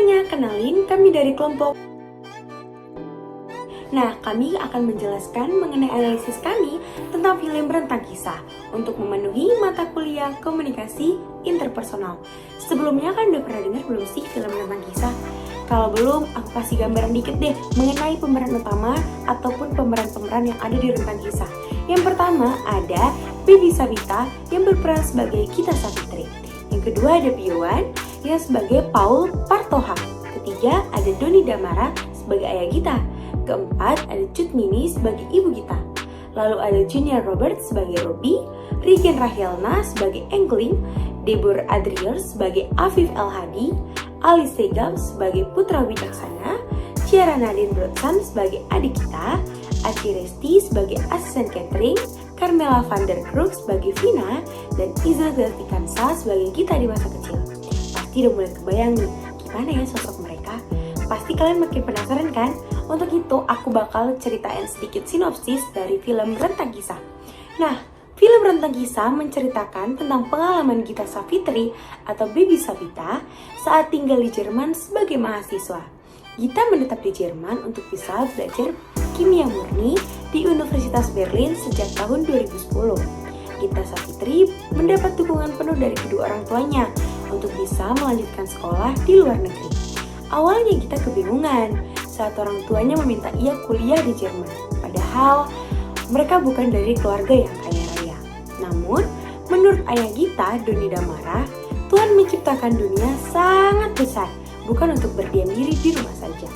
semuanya, kenalin kami dari kelompok. Nah, kami akan menjelaskan mengenai analisis kami tentang film Rentang Kisah untuk memenuhi mata kuliah komunikasi interpersonal. Sebelumnya kan udah pernah dengar belum sih film Rentang Kisah? Kalau belum, aku kasih gambaran dikit deh mengenai pemeran utama ataupun pemeran-pemeran yang ada di Rentang Kisah. Yang pertama ada Baby Sabita yang berperan sebagai Gita Savitri. Yang kedua ada Biowan yang sebagai Paul Partoha. Ketiga ada Doni Damara sebagai ayah Gita. Keempat, ada Cut Mini sebagai ibu Gita. Lalu ada Junior Robert sebagai Robi, Regen Rahelna sebagai Engling, Debor Adrier sebagai Afif El Hadi, Alice Segaf sebagai Putra Wicaksana, Ciara Nadine Brodsan sebagai adik Gita, Aci Resti sebagai asisten catering, Carmela van der Kroek sebagai Vina, dan Iza Zatikansa sebagai Gita di masa kecil. Pasti udah mulai kebayang nih, gimana ya sosok mereka? Pasti kalian makin penasaran kan? Untuk itu, aku bakal ceritain sedikit sinopsis dari film Rentang Kisah. Nah, film Rentang Kisah menceritakan tentang pengalaman Gita Savitri atau Baby Sabita saat tinggal di Jerman sebagai mahasiswa. Gita menetap di Jerman untuk bisa belajar kimia murni di Universitas Berlin sejak tahun 2010. Gita Savitri mendapat dukungan penuh dari kedua orang tuanya untuk bisa melanjutkan sekolah di luar negeri. Awalnya Gita kebingungan saat orang tuanya meminta ia kuliah di Jerman. Padahal mereka bukan dari keluarga yang kaya raya. Namun, menurut ayah Gita, Doni Damara, Tuhan menciptakan dunia sangat besar, bukan untuk berdiam diri di rumah saja.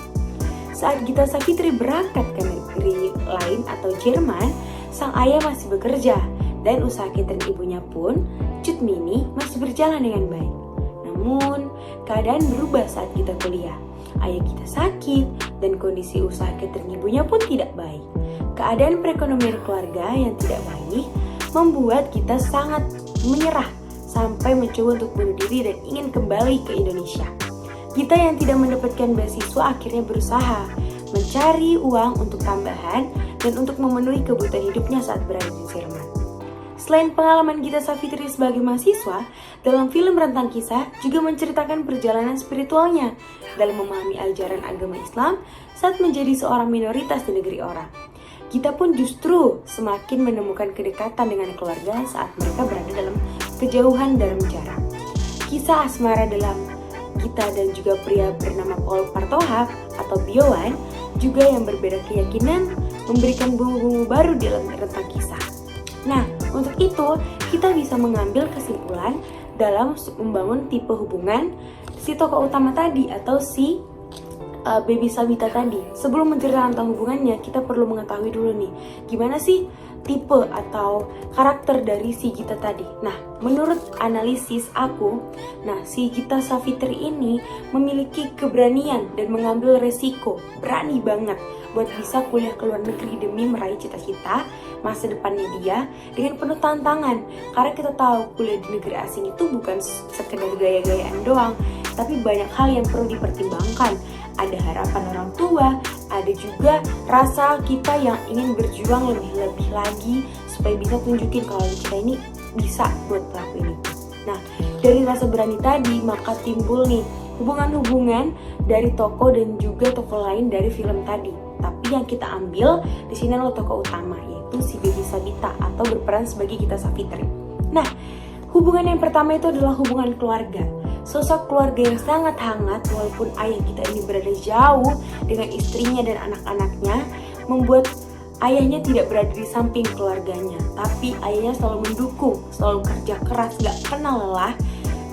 Saat Gita Savitri berangkat ke negeri lain atau Jerman, sang ayah masih bekerja dan usaha catering ibunya pun, Cut Mini, masih berjalan dengan baik. Namun, keadaan berubah saat Gita kuliah. Ayah Gita sakit dan kondisi usaha catering ibunya pun tidak baik. Keadaan perekonomian keluarga yang tidak baik membuat Gita sangat menyerah sampai mencoba untuk bunuh diri dan ingin kembali ke Indonesia. Gita yang tidak mendapatkan beasiswa akhirnya berusaha mencari uang untuk tambahan dan untuk memenuhi kebutuhan hidupnya saat berada di Jerman. Selain pengalaman Gita Savitri sebagai mahasiswa, dalam film Rentang Kisah juga menceritakan perjalanan spiritualnya dalam memahami ajaran agama Islam saat menjadi seorang minoritas di negeri orang. Gita pun justru semakin menemukan kedekatan dengan keluarga saat mereka berada dalam kejauhan dalam jarak. Kisah asmara dalam Gita dan juga pria bernama Paul Partoha atau Biowan juga yang berbeda keyakinan memberikan bumbu-bumbu baru dalam Rentang Kisah. Nah, untuk itu kita bisa mengambil kesimpulan dalam membangun tipe hubungan si tokoh utama tadi atau si Baby Sabita tadi. Sebelum menceritakan tentang hubungannya, kita perlu mengetahui dulu nih, gimana sih tipe atau karakter dari si Gita tadi. Nah, menurut analisis aku, si Gita Savitri ini memiliki keberanian dan mengambil resiko, berani banget buat bisa kuliah ke luar negeri demi meraih cita-cita masa depannya dia dengan penuh tantangan. Karena kita tahu kuliah di negeri asing itu bukan sekedar gaya-gayaan doang, tapi banyak hal yang perlu dipertimbangkan. Ada harapan orang tua, ada juga rasa kita yang ingin berjuang lebih lagi supaya bisa tunjukin kalau kita ini bisa buat ngelakuin itu. Nah, dari rasa berani tadi maka timbul nih hubungan-hubungan dari tokoh dan juga tokoh lain dari film tadi. Tapi yang kita ambil di sini adalah tokoh utama, yaitu si Baby Sabita atau berperan sebagai Gita Savitri. Nah, hubungan yang pertama itu adalah hubungan keluarga. Sosok keluarga yang sangat hangat walaupun ayah kita ini berada jauh dengan istrinya dan anak-anaknya, membuat ayahnya tidak berada di samping keluarganya. Tapi ayahnya selalu mendukung, selalu kerja keras, gak kenal lelah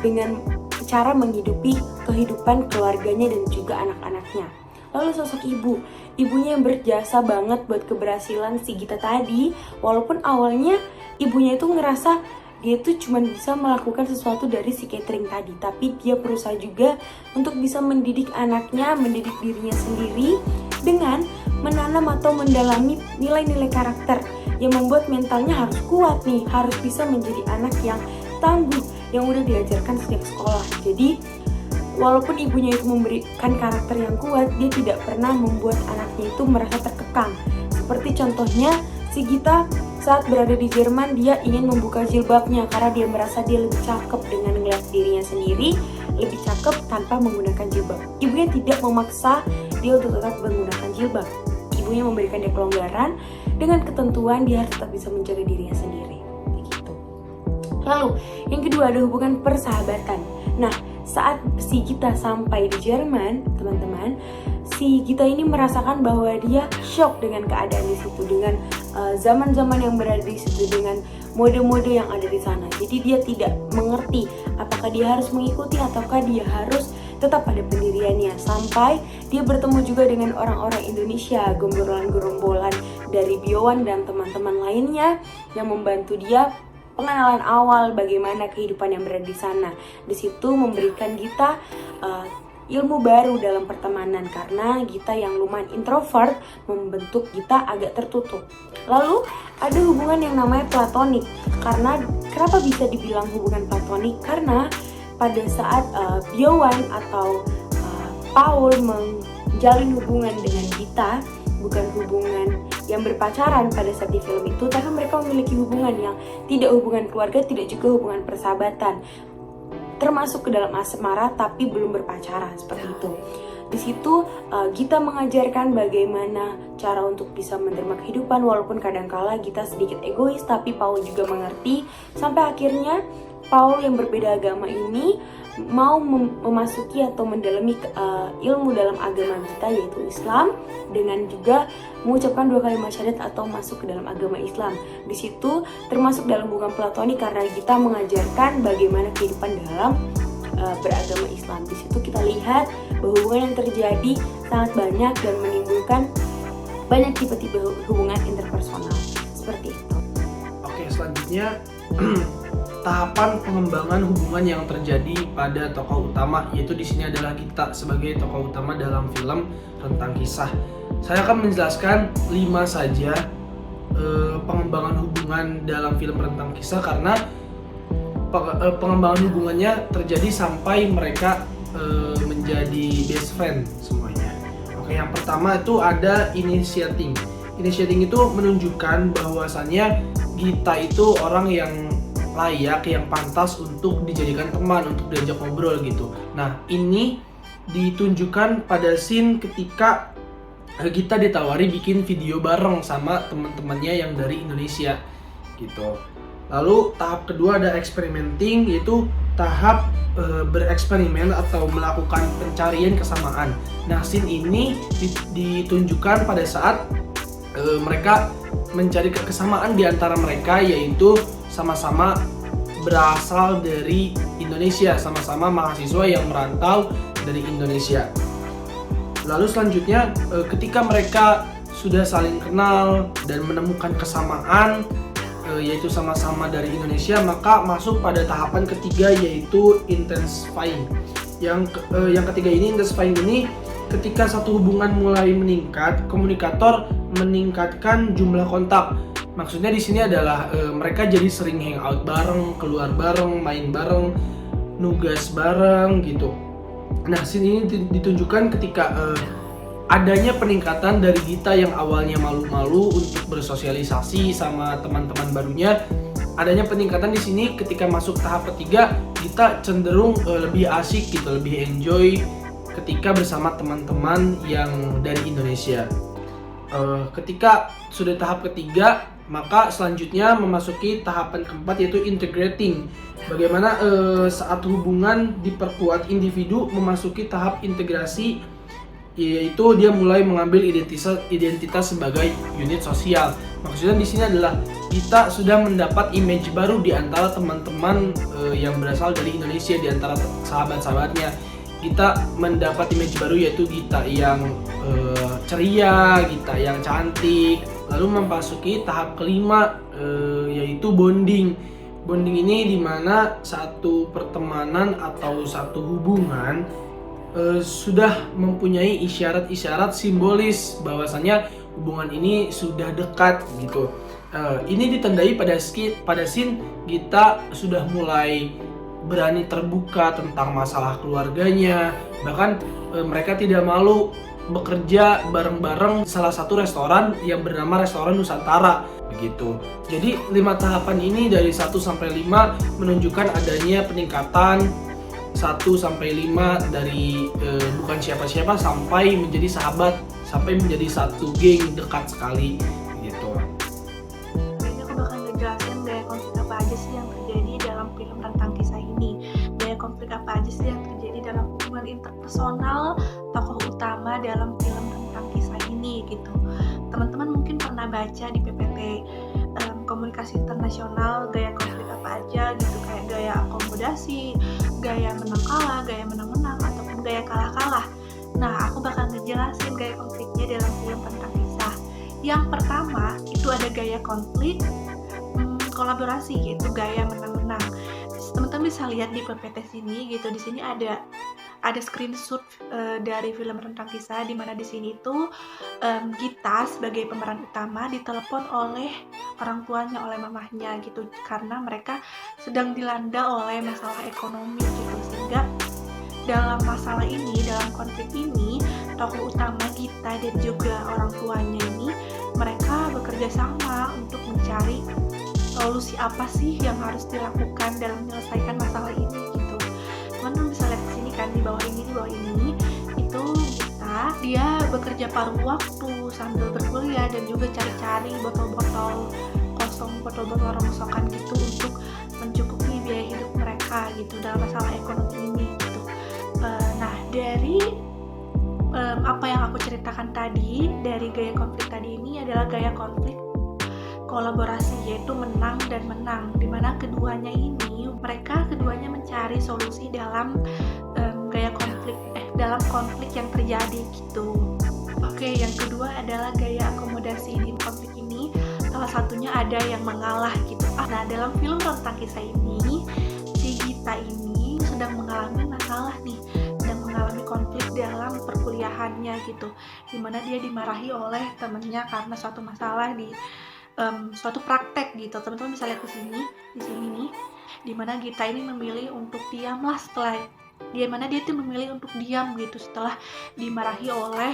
dengan cara menghidupi kehidupan keluarganya dan juga anak-anaknya. Lalu sosok ibunya yang berjasa banget buat keberhasilan si Gita tadi, walaupun awalnya ibunya itu ngerasa dia tuh cuma bisa melakukan sesuatu dari si catering tadi, tapi dia berusaha juga untuk bisa mendidik anaknya, mendidik dirinya sendiri dengan menanam atau mendalami nilai-nilai karakter yang membuat mentalnya harus kuat nih, harus bisa menjadi anak yang tangguh, yang udah diajarkan sejak sekolah. Jadi walaupun ibunya itu memberikan karakter yang kuat, dia tidak pernah membuat anaknya itu merasa terkekang. Seperti contohnya si Gita saat berada di Jerman, dia ingin membuka jilbabnya karena dia merasa dia lebih cakep dengan ngeliat dirinya sendiri lebih cakep tanpa menggunakan jilbab. Ibunya tidak memaksa dia untuk tetap menggunakan jilbab. Ibunya memberikan dia kelonggaran dengan ketentuan dia harus tetap bisa menjaga dirinya sendiri. Begitu. Lalu yang kedua ada hubungan persahabatan. Nah, saat si Gita sampai di Jerman, teman-teman, si Gita ini merasakan bahwa dia shock dengan keadaan di situ, dengan zaman-zaman yang berada di situ, dengan mode-mode yang ada di sana. Jadi dia tidak mengerti apakah dia harus mengikuti ataukah dia harus tetap pada pendiriannya. Sampai dia bertemu juga dengan orang-orang Indonesia, gerombolan dari Biowan dan teman-teman lainnya yang membantu dia pengenalan awal bagaimana kehidupan yang berada di sana. Di situ memberikan Gita ilmu baru dalam pertemanan, karena Gita yang lumayan introvert membentuk Gita agak tertutup. Lalu ada hubungan yang namanya platonik. Karena kenapa bisa dibilang hubungan platonik? Karena pada saat Biowan atau Paul menjalin hubungan dengan Gita, bukan hubungan yang berpacaran pada saat di film itu, tapi mereka memiliki hubungan yang tidak hubungan keluarga, tidak juga hubungan persahabatan, termasuk ke dalam asmara tapi belum berpacaran, seperti itu. Di situ Gita mengajarkan bagaimana cara untuk bisa menerima kehidupan, walaupun kadangkala Gita sedikit egois, tapi Paul juga mengerti. Sampai akhirnya Paul yang berbeda agama ini mau memasuki atau mendalami ilmu dalam agama Gita, yaitu Islam, dengan juga mengucapkan 2 kalimat syahadat atau masuk ke dalam agama Islam. Di situ termasuk dalam hubungan platonik karena Gita mengajarkan bagaimana kehidupan dalam beragama Islam. Di situ kita lihat bahwa hubungan yang terjadi sangat banyak dan menimbulkan banyak tipe-tipe hubungan interpersonal seperti itu. Oke, selanjutnya tahapan pengembangan hubungan yang terjadi pada tokoh utama, yaitu di sini adalah Gita sebagai tokoh utama dalam film Rentang Kisah. Saya akan menjelaskan 5 saja pengembangan hubungan dalam film Rentang Kisah, karena pengembangan hubungannya terjadi sampai mereka menjadi best friend semuanya. Oke, yang pertama itu ada initiating. Initiating itu menunjukkan bahwasannya Gita itu orang yang layak, yang pantas untuk dijadikan teman, untuk diajak ngobrol gitu. Nah, ini ditunjukkan pada scene ketika Gita ditawari bikin video bareng sama teman-temannya yang dari Indonesia gitu. Lalu tahap kedua ada experimenting, yaitu tahap bereksperimen atau melakukan pencarian kesamaan. Nah, scene ini ditunjukkan pada saat mereka mencari kesamaan di antara mereka, yaitu sama-sama berasal dari Indonesia, sama-sama mahasiswa yang merantau dari Indonesia. Lalu selanjutnya ketika mereka sudah saling kenal dan menemukan kesamaan, yaitu sama-sama dari Indonesia, maka masuk pada tahapan ketiga, yaitu intensifying. Yang ketiga ini, intensifying ini, ketika satu hubungan mulai meningkat, komunikator meningkatkan jumlah kontak. Maksudnya di sini adalah mereka jadi sering hangout bareng, keluar bareng, main bareng, nugas bareng gitu. Nah, sini ditunjukkan ketika adanya peningkatan dari Gita yang awalnya malu-malu untuk bersosialisasi sama teman-teman barunya. Adanya peningkatan di sini ketika masuk tahap ketiga, Gita cenderung lebih asik gitu, lebih enjoy ketika bersama teman-teman yang dari Indonesia. Ketika sudah tahap ketiga, maka selanjutnya memasuki tahapan keempat, yaitu integrating. Bagaimana saat hubungan diperkuat, individu memasuki tahap integrasi, yaitu dia mulai mengambil identitas sebagai unit sosial. Maksudnya di sini adalah kita sudah mendapat image baru di antara teman-teman yang berasal dari Indonesia, di antara sahabat-sahabatnya. Kita mendapat image baru, yaitu Gita yang ceria, Gita yang cantik. Lalu memasuki tahap kelima, yaitu bonding. Bonding ini dimana satu pertemanan atau satu hubungan sudah mempunyai isyarat-isyarat simbolis bahwasanya hubungan ini sudah dekat gitu. Ini ditandai pada scene Gita sudah mulai berani terbuka tentang masalah keluarganya, bahkan mereka tidak malu bekerja bareng-bareng salah satu restoran yang bernama Restoran Nusantara begitu. Jadi 5 tahapan ini dari 1 sampai 5 menunjukkan adanya peningkatan 1-5 dari bukan siapa-siapa sampai menjadi sahabat, sampai menjadi satu geng dekat sekali gitu. Ini aku bakal ngejelasin gaya konflik apa aja sih yang terjadi dalam film Rentang Kisah ini. Gaya konflik apa aja sih yang terjadi dalam hubungan interpersonal tokoh utama dalam film Rentang Kisah ini gitu. Teman-teman mungkin pernah baca di PPT komunikasi internasional gaya konflik apa aja gitu, kayak gaya akomodasi, gaya menang kalah, gaya menang-menang, ataupun gaya kalah-kalah. Nah, aku bakal ngejelasin gaya konfliknya dalam film Rentang Kisah. Yang pertama itu ada gaya konflik kolaborasi, yaitu gaya menang-menang. Teman-teman bisa lihat di PPT sini gitu, di sini ada screenshot dari film Rentang Kisah, di mana di sini tuh Gita sebagai pemeran utama ditelepon oleh orang tuanya, oleh mamahnya gitu, karena mereka sedang dilanda oleh masalah ekonomi gitu, sehingga dalam masalah ini, dalam konflik ini, tokoh utama Gita dan juga orang tuanya ini, mereka bekerja sama untuk mencari solusi apa sih yang harus dilakukan dalam menyelesaikan masalah ini gitu. Teman-teman bisa lihat di sini kan, di bawah ini itu Gita, dia bekerja paruh waktu sambil berkuliah dan juga cari-cari botol-botol rongsokan gitu untuk mencukupi biaya hidup mereka gitu dalam masalah ekonomi ini gitu. Nah, dari apa yang aku ceritakan tadi, dari gaya konflik tadi ini adalah gaya konflik kolaborasi, yaitu menang dan menang, dimana mereka keduanya mencari solusi dalam dalam konflik yang terjadi gitu. Oke, yang kedua adalah gaya akomodasi. Di konflik ini salah satunya ada yang mengalah gitu. Nah, dalam film Rentang Kisah ini, si Gita ini sedang mengalami masalah nih, sedang mengalami konflik dalam perkuliahannya gitu, dimana dia dimarahi oleh temennya karena suatu masalah di suatu praktek gitu. Teman-teman bisa lihat di sini nih, dimana Gita ini memilih untuk diamlah dimana dia tuh memilih untuk diam gitu setelah dimarahi oleh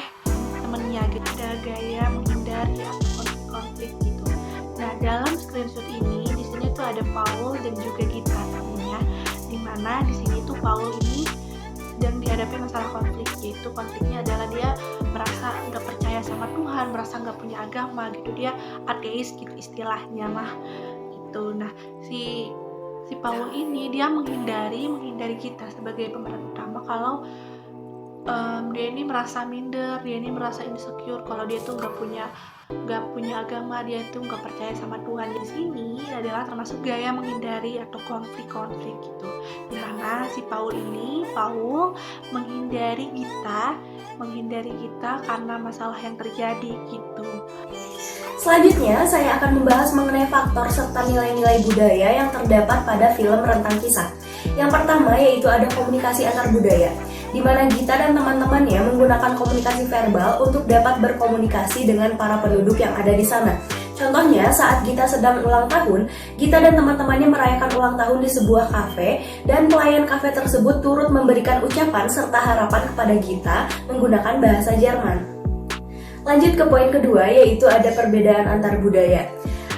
temennya gitu. Ada gaya menghindari atau konflik gitu. Nah, dalam screenshot ini di sini tuh ada Paul dan juga Gita namanya, dimana di sini tuh Paul ini sedang dihadapi masalah konflik, yaitu konfliknya adalah dia merasa nggak percaya sama Tuhan, merasa nggak punya agama gitu, dia ateis gitu istilahnya mah gitu. Nah, si Paul ini dia menghindari Gita sebagai pemeran utama kalau dia ini merasa minder, dia ini merasa insecure kalau dia tuh nggak punya agama, dia tuh nggak percaya sama Tuhan. Di sini adalah termasuk gaya menghindari atau konflik gitu, dimana si Paul menghindari Gita karena masalah yang terjadi gitu. Selanjutnya, saya akan membahas mengenai faktor serta nilai-nilai budaya yang terdapat pada film Rentang Kisah. Yang pertama yaitu ada komunikasi antar budaya, di mana Gita dan teman-temannya menggunakan komunikasi verbal untuk dapat berkomunikasi dengan para penduduk yang ada di sana. Contohnya, saat Gita sedang ulang tahun, Gita dan teman-temannya merayakan ulang tahun di sebuah kafe, dan pelayan kafe tersebut turut memberikan ucapan serta harapan kepada Gita menggunakan bahasa Jerman. Lanjut ke poin kedua, yaitu ada perbedaan antar budaya.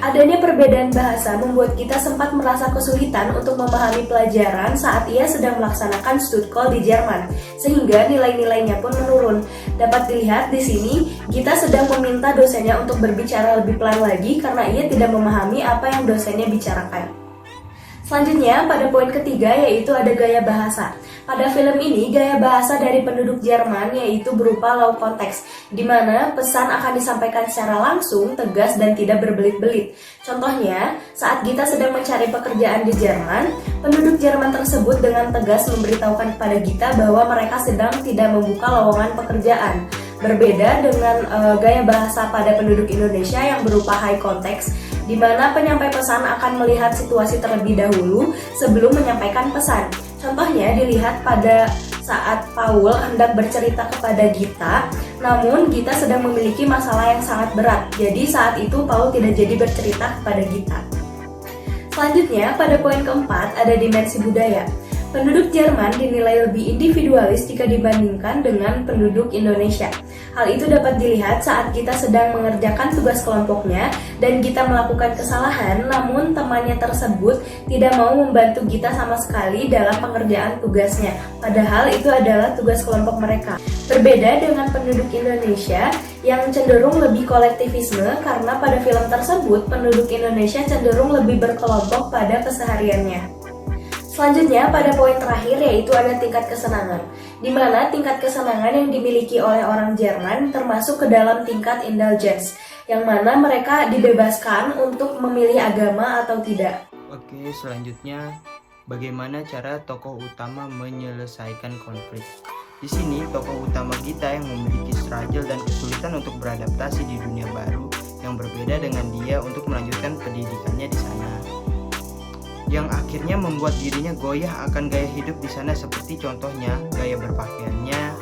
Adanya perbedaan bahasa membuat Gita sempat merasa kesulitan untuk memahami pelajaran saat ia sedang melaksanakan Studiecall di Jerman, sehingga nilai-nilainya pun menurun. Dapat dilihat di sini, Gita sedang meminta dosennya untuk berbicara lebih pelan lagi karena ia tidak memahami apa yang dosennya bicarakan. Selanjutnya, pada poin ketiga yaitu ada gaya bahasa. Pada film ini, gaya bahasa dari penduduk Jerman yaitu berupa low context, di mana pesan akan disampaikan secara langsung, tegas, dan tidak berbelit-belit. Contohnya, saat Gita sedang mencari pekerjaan di Jerman, penduduk Jerman tersebut dengan tegas memberitahukan kepada Gita bahwa mereka sedang tidak membuka lowongan pekerjaan. Berbeda dengan gaya bahasa pada penduduk Indonesia yang berupa high context, di mana penyampai pesan akan melihat situasi terlebih dahulu sebelum menyampaikan pesan. Contohnya dilihat pada saat Paul hendak bercerita kepada Gita, namun Gita sedang memiliki masalah yang sangat berat. Jadi saat itu Paul tidak jadi bercerita kepada Gita. Selanjutnya, pada poin keempat ada dimensi budaya. Penduduk Jerman dinilai lebih individualis jika dibandingkan dengan penduduk Indonesia. Hal itu dapat dilihat saat kita sedang mengerjakan tugas kelompoknya dan kita melakukan kesalahan, namun temannya tersebut tidak mau membantu kita sama sekali dalam pengerjaan tugasnya, padahal itu adalah tugas kelompok mereka. Berbeda dengan penduduk Indonesia yang cenderung lebih kolektivisme karena pada film tersebut penduduk Indonesia cenderung lebih berkelompok pada kesehariannya. Selanjutnya, pada poin terakhir yaitu ada tingkat kesenangan, di mana tingkat kesenangan yang dimiliki oleh orang Jerman termasuk ke dalam tingkat indulgence, yang mana mereka dibebaskan untuk memilih agama atau tidak. Oke, selanjutnya bagaimana cara tokoh utama menyelesaikan konflik. Di sini tokoh utama kita yang memiliki struggle dan kesulitan untuk beradaptasi di dunia baru yang berbeda dengan dia untuk melanjutkan pendidikannya di sana, yang akhirnya membuat dirinya goyah akan gaya hidup di sana, seperti contohnya gaya berpakaiannya,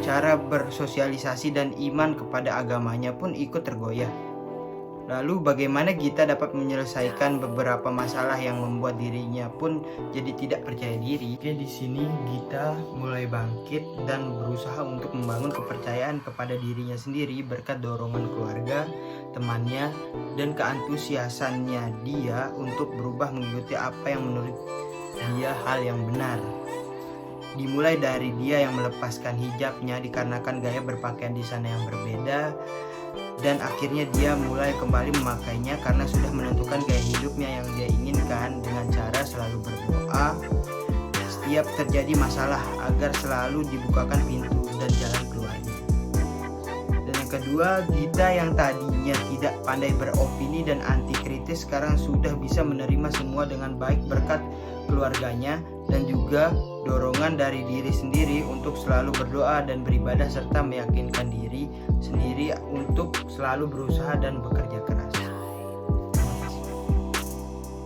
cara bersosialisasi, dan iman kepada agamanya pun ikut tergoyah. Lalu bagaimana kita dapat menyelesaikan beberapa masalah yang membuat dirinya pun jadi tidak percaya diri? Oke, di sini Gita mulai bangkit dan berusaha untuk membangun kepercayaan kepada dirinya sendiri berkat dorongan keluarga, temannya, dan keantusiasannya dia untuk berubah mengikuti apa yang menurut dia hal yang benar. Dimulai dari dia yang melepaskan hijabnya dikarenakan gaya berpakaian di sana yang berbeda, dan akhirnya dia mulai kembali memakainya karena sudah menentukan gaya hidupnya yang dia inginkan dengan cara selalu berdoa setiap terjadi masalah agar selalu dibukakan pintu dan jalan keluarnya. Dan yang kedua, Gita yang tadinya tidak pandai beropini dan anti kritis sekarang sudah bisa menerima semua dengan baik berkat keluarganya dan juga dorongan dari diri sendiri untuk selalu berdoa dan beribadah serta meyakinkan diri sendiri untuk selalu berusaha dan bekerja keras.